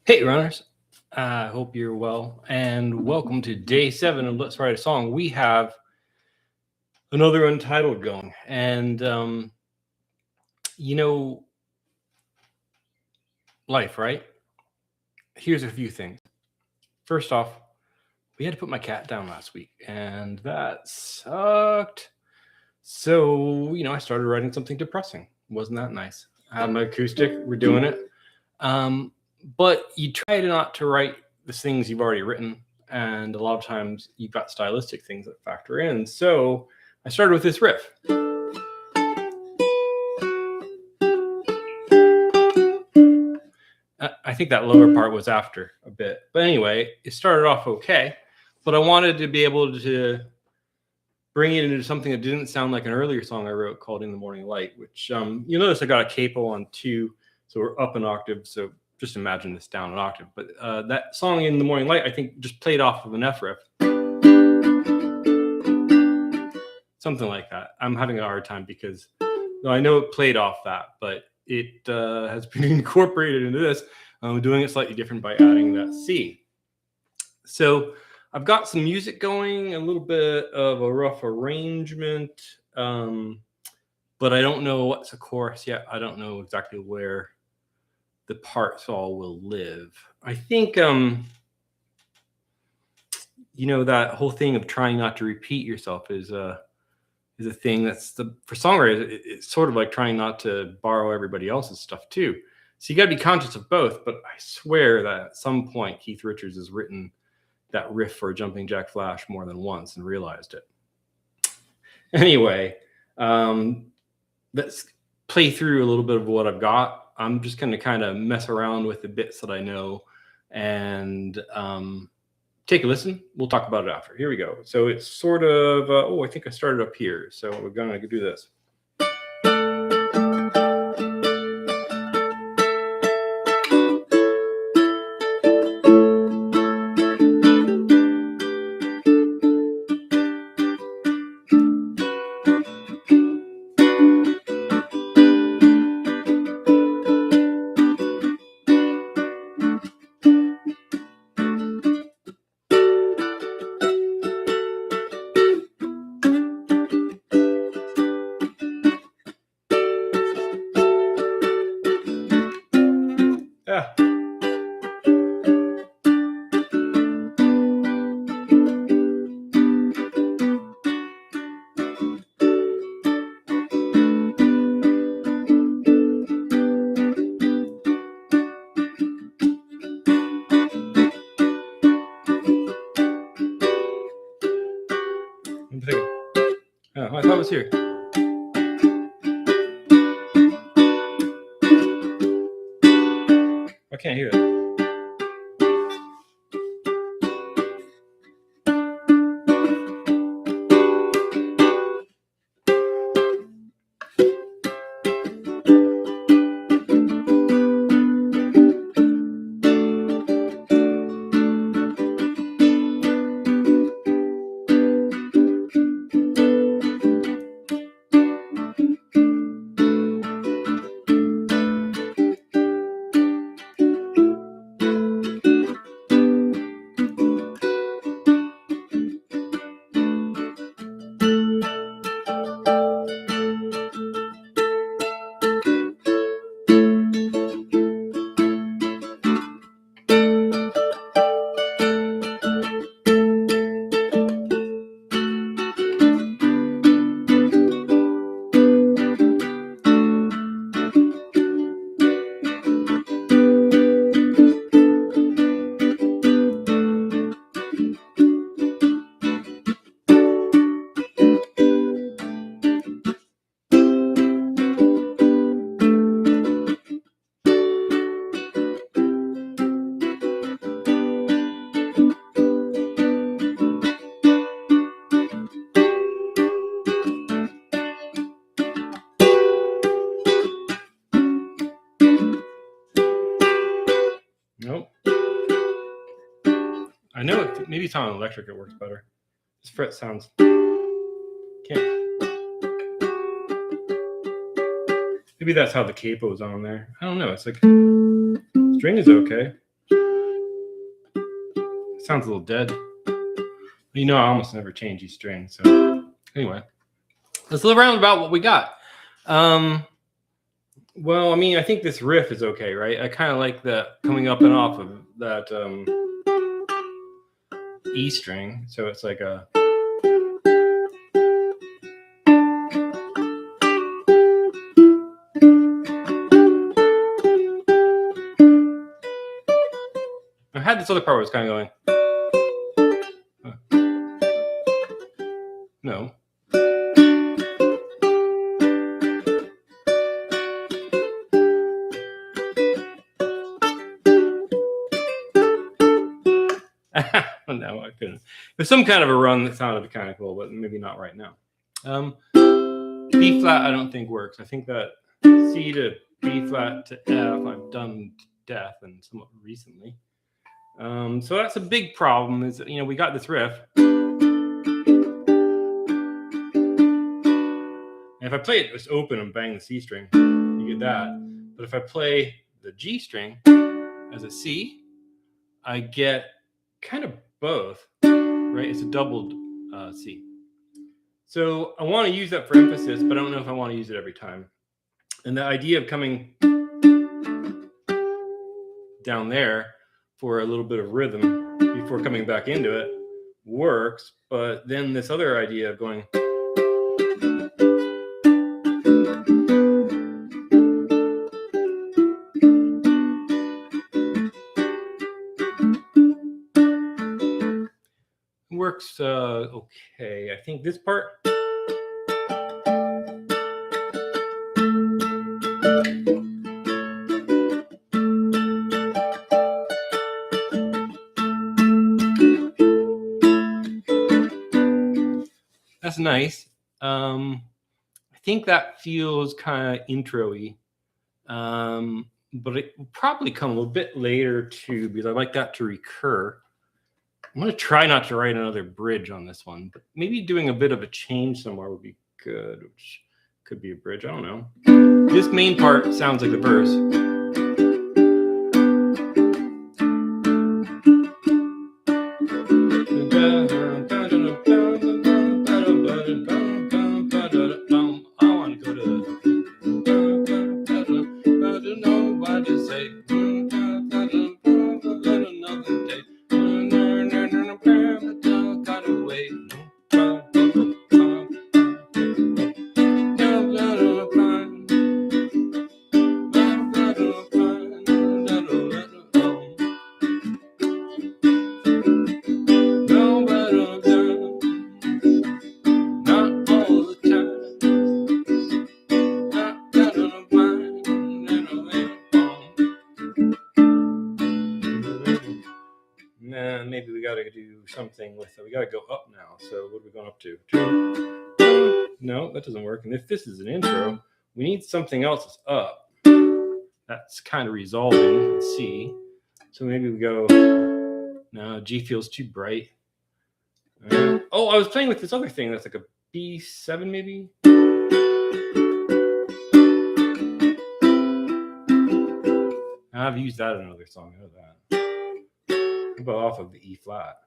Hey, runners. I hope you're well, and welcome to day 7 of Let's Write a Song. We have another untitled going, and you know, life, right? Here's a few things. First off, we had to put my cat down last week, and that sucked. So, I started writing something depressing. Wasn't that nice? I have my acoustic, we're doing it. But you try not to write the things you've already written, and a lot of times you've got stylistic things that factor in. So I started with this riff. I think that lower part was after a bit. But anyway, it started off okay. But I wanted to be able to bring it into something that didn't sound like an earlier song I wrote called In the Morning Light, which you'll notice I got a capo on 2, so we're up an octave. So just imagine this down an octave. But that song In the Morning Light, I think, just played off of an F riff. Something like that. I'm having a hard time because I know it played off that, but it has been incorporated into this. I'm doing it slightly different by adding that C. So I've got some music going, a little bit of a rough arrangement, but I don't know what's a chorus yet. I don't know exactly where the parts all will live. I think, that whole thing of trying not to repeat yourself is a thing that's for songwriters. It's sort of like trying not to borrow everybody else's stuff too. So you got to be conscious of both. But I swear that at some point Keith Richards has written that riff for Jumping Jack Flash more than once and realized it. Anyway, let's play through a little bit of what I've got. I'm just going to kind of mess around with the bits that I know and take a listen. We'll talk about it after. Here we go. So it's sort of, I think I started up here. So we're going to do this. Yeah. I'm thinking, oh, I thought it was here. I can't hear it. Nope. I know maybe it's on electric. It works better. This fret sounds. Can't. Maybe that's how the capo's on there. I don't know. It's like string is okay. sounds a little dead. You know, I almost never change these strings. So anyway, let's look around about what we got. Well, I mean, I think this riff is okay, right? I kind of like the coming up and off of that E string. So it's like a... I had this other part where it's kind of going... No. No, I couldn't. There's some kind of a run that sounded kind of cool, but maybe not right now. B flat, I don't think works. I think that C to B flat to F, I've done to death and somewhat recently. So that's a big problem. Is, you know, we got this riff. And if I play it just open and bang the C string, you get that. But if I play the G string as a C, I get kind of both, right? It's a doubled C. So I want to use that for emphasis, but I don't know if I want to use it every time. And the idea of coming down there for a little bit of rhythm before coming back into it works. But then this other idea of going... works okay. I think this part... That's nice. I think that feels kind of intro-y. But it will probably come a little bit later too, because I like that to recur. I'm going to try not to write another bridge on this one, but maybe doing a bit of a change somewhere would be good, which could be a bridge. I don't know. This main part sounds like the verse. I want to go to... I don't know what to say. Maybe we got to do something with it. We got to go up now. So what are we going up to? No, that doesn't work. And if this is an intro, we need something else that's up. That's kind of resolving. Let's see. So maybe we go... No, G feels too bright. Oh, I was playing with this other thing that's like a B7 maybe. I've used that in another song. I know that. But off of the E flat.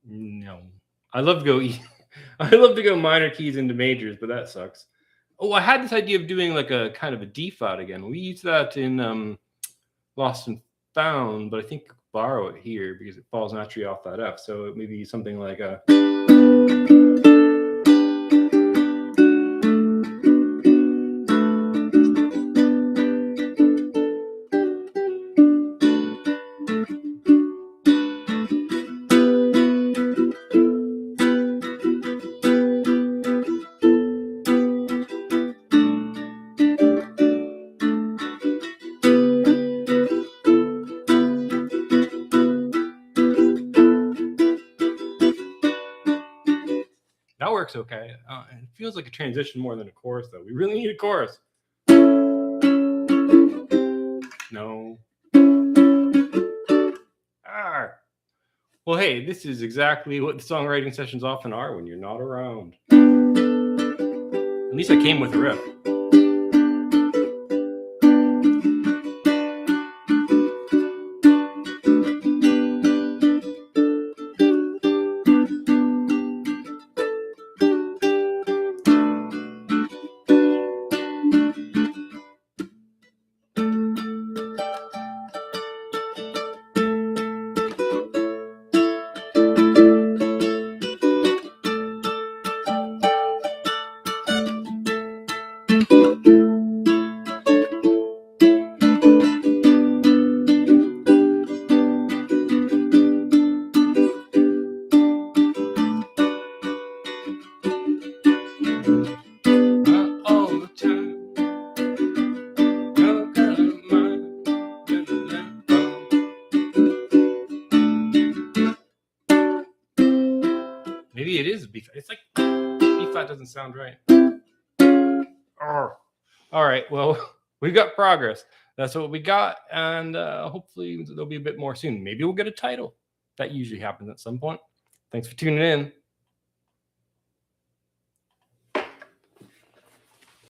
No, I love to go E. I love to go minor keys into majors, but that sucks. Oh, I had this idea of doing like a kind of a D flat again. We used that in Lost and Found, but I think borrow it here because it falls naturally off that F. So it may be something like a... That works okay. It feels like a transition more than a chorus, though. We really need a chorus. No. Well, hey, this is exactly what the songwriting sessions often are when you're not around. At least I came with a riff. that doesn't sound right. Arr. All right, well, we've got progress. That's what we got, and hopefully there'll be a bit more soon. Maybe we'll get a title. That usually happens at some point. Thanks for tuning in.